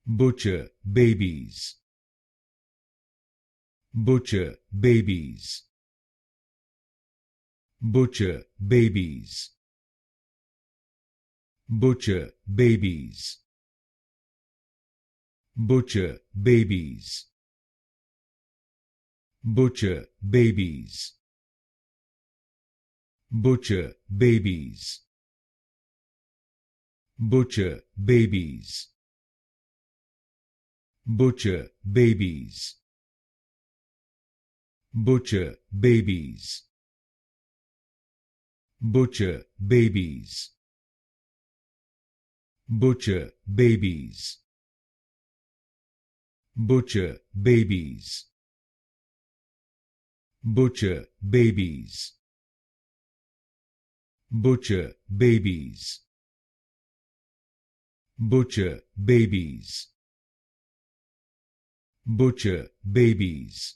butcher babies, butcher babies, butcher babies, butcher babies, butcher babies, butcher babies, butcher babies, butcher babies, butcher babies, butcher babies, butcher babies, butcher babies, butcher babies, butcher babies, butcher babies, butcher babies, butcher babies,